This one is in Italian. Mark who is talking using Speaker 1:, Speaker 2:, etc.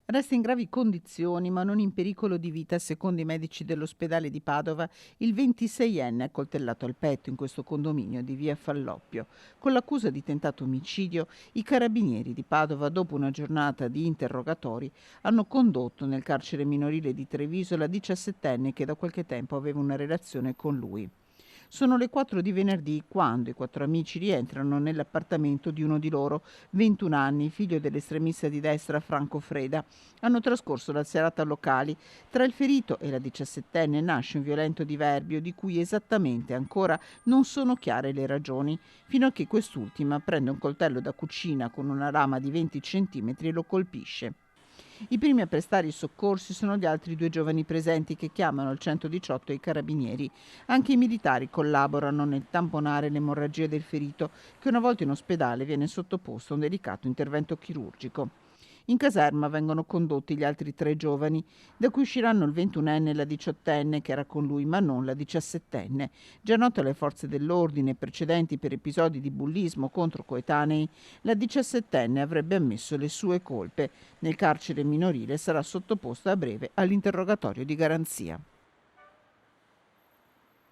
Speaker 1: Resta in gravi condizioni, ma non in pericolo di vita, secondo i medici dell'ospedale di Padova, il 26enne accoltellato al petto in questo condominio di via Falloppio. Con l'accusa di tentato omicidio, i carabinieri di Padova, dopo una giornata di interrogatori, hanno condotto nel carcere minorile di Treviso la 17enne che da qualche tempo aveva una relazione con lui. Sono le 4 di venerdì quando i quattro amici rientrano nell'appartamento di uno di loro, 21 anni, figlio dell'estremista di destra Franco Freda. Hanno trascorso la serata a locali. Tra il ferito e la 17enne nasce un violento diverbio di cui esattamente ancora non sono chiare le ragioni, fino a che quest'ultima prende un coltello da cucina con una lama di 20 centimetri e lo colpisce. I primi a prestare i soccorsi sono gli altri due giovani presenti che chiamano il 118 e i carabinieri. Anche i militari collaborano nel tamponare l'emorragia del ferito che una volta in ospedale viene sottoposto a un delicato intervento chirurgico. In caserma vengono condotti gli altri tre giovani, da cui usciranno il 21enne e la 18enne che era con lui, ma non la 17enne. Già nota alle forze dell'ordine precedenti per episodi di bullismo contro coetanei, la 17enne avrebbe ammesso le sue colpe. Nel carcere minorile sarà sottoposta a breve all'interrogatorio di garanzia.